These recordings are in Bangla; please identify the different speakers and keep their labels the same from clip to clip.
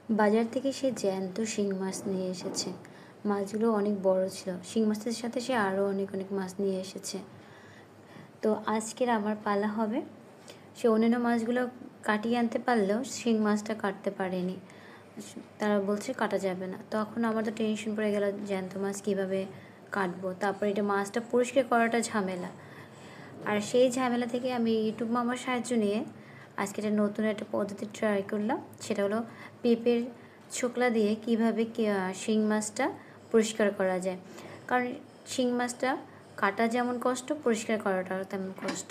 Speaker 1: বাজার থেকে সে জ্যান্ত শিং মাছ নিয়ে এসেছে। মাছগুলো অনেক বড় ছিল। শিং মাছের সাথে সে আরও অনেক অনেক মাছ নিয়ে এসেছে। তো আজকের আমার পালা হবে। সে অন্যান্য মাছগুলো কাটিয়ে আনতে পারলেও শিং মাছটা কাটতে পারেনি। তারা বলছে কাটা যাবে না। তখন আমার তো টেনশন পড়ে গেল, জ্যান্ত মাছ কীভাবে কাটবো। তারপর এটা মাছটা পরিষ্কার করাটা ঝামেলা। আর সেই ঝামেলা থেকে আমি ইউটিউব মামার সাহায্য নিয়ে আজকে একটা নতুন একটা পদ্ধতি ট্রাই করলাম। সেটা হলো পেঁপের ছোকলা দিয়ে কীভাবে শিং মাছটা পরিষ্কার করা যায়। কারণ শিং মাছটা কাটা যেমন কষ্ট, পরিষ্কার করাটাও তেমন কষ্ট।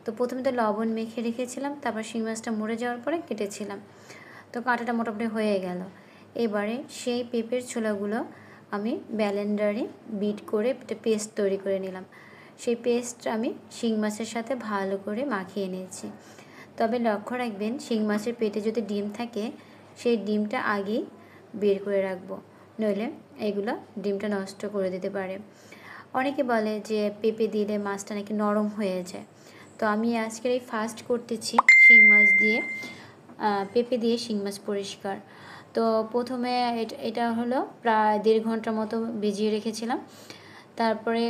Speaker 1: তো প্রথমে তো লবণ মেখে রেখেছিলাম, তারপর শিং মাছটা মরে যাওয়ার পরে কেটেছিলাম। তো কাটাটা মোটামুটি হয়ে গেল। এবারে সেই পেঁপের ছোলাগুলো আমি ব্লেন্ডারে বিট করে একটা পেস্ট তৈরি করে নিলাম। সেই পেস্ট আমি শিং মাছের সাথে ভালো করে মাখিয়ে নিয়েছি। তবে লক্ষ্য রাখবেন, শিং মাছের পেটে যদি ডিম থাকে সেই ডিমটা আগেই বের করে রাখবো, নইলে এগুলো ডিমটা নষ্ট করে দিতে পারে। অনেকে বলে যে পেঁপে দিলে মাছটা নাকি নরম হয়ে যায়। তো আমি আজকের এই ফার্স্ট করতেছি শিং মাছ দিয়ে, পেঁপে দিয়ে শিং মাছ পরিষ্কার। তো প্রথমে এটা হলো প্রায় 1.5 ঘন্টার মতো ভিজিয়ে রেখেছিলাম। তারপরে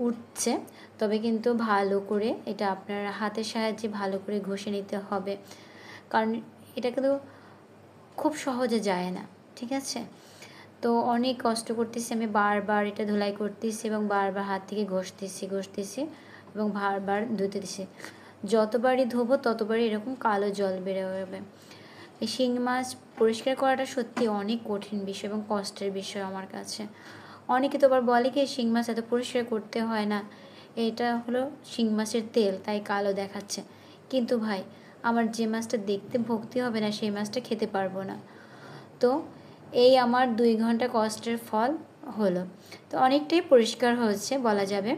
Speaker 1: উঠছে, তবে কিন্তু ভালো করে এটা আপনার হাতের সাহায্যে ভালো করে ঘষে নিতে হবে, কারণ এটা কিন্তু খুব সহজে যায় না, ঠিক আছে। তো অনেক কষ্ট করতেছি আমি, বারবার এটা ধুলাই করতেছি এবং বারবার হাত থেকে ঘষতেছি এবং বারবার ধুতেছি। যতবারই ধোবো ততবারই এরকম কালো জল বেরোবে। এই শিং মাছ পরিষ্কার করাটা সত্যি অনেক কঠিন বিষয় এবং কষ্টের বিষয় আমার কাছে। অনেকে তো আবার বলে কি শিং মাছ এত পরিষ্কার করতে হয় না, এটা হলো শিং মাছের তেল তাই কালো দেখাচ্ছে। কিন্তু ভাই, আমার যে মাছটা দেখতে ভক্তি হবে না সেই মাছটা খেতে পারবো না। তো এই আমার 2 ঘন্টা কষ্টের ফল হলো। তো অনেকটাই পরিষ্কার হয়েছে বলা যাবে,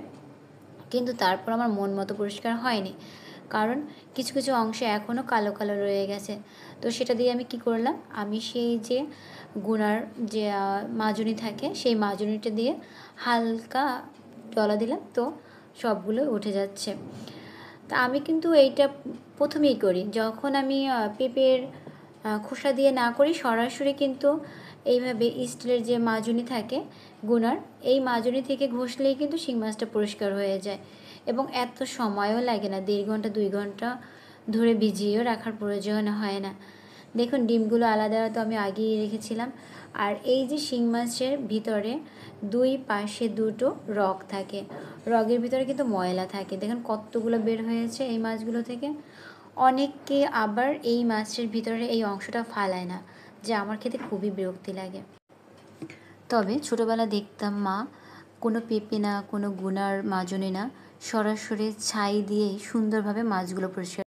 Speaker 1: কিন্তু তারপর আমার মন মতো পরিষ্কার হয়নি, কারণ কিছু কিছু অংশে এখনও কালো কালো রয়ে গেছে। তো সেটা দিয়ে আমি কি করলাম, আমি সেই যে গুনার যে মাজুনি থাকে সেই মাজুনিটা দিয়ে হালকা ডলা দিলাম, তো সবগুলো উঠে যাচ্ছে। তা আমি কিন্তু এইটা প্রথমেই করি, যখন আমি পেঁপের খোসা দিয়ে না করি, সরাসরি কিন্তু এইভাবে স্টিলের যে মাজুনি থাকে গুনার, এই মাজুনি থেকে ঘষলেই কিন্তু শিং মাছটা পরিষ্কার হয়ে যায় এবং এত সময়ও লাগে না। 1.5 ঘন্টা 2 ঘন্টা ধরে ভিজিয়েও রাখার প্রয়োজন হয় না। দেখুন ডিমগুলো আলাদা তো আমি আগেই রেখেছিলাম। আর এই যে শিং মাছের ভিতরে 2 পাশে 2টো রগ থাকে, রগের ভিতরে কিন্তু ময়লা থাকে। দেখুন কতগুলো বের হয়েছে এই মাছগুলো থেকে। অনেকে আবার এই মাছের ভিতরে এই অংশটা ফালায় না, যা আমার খেতে খুবই বিরক্তি লাগে। তবে ছোটোবেলা দেখতাম মা কোনো পেঁপে না, কোনো গুনার মাজনি না, সরাসরি ছাই দিয়েই সুন্দরভাবে মাছগুলো পরিষ্কার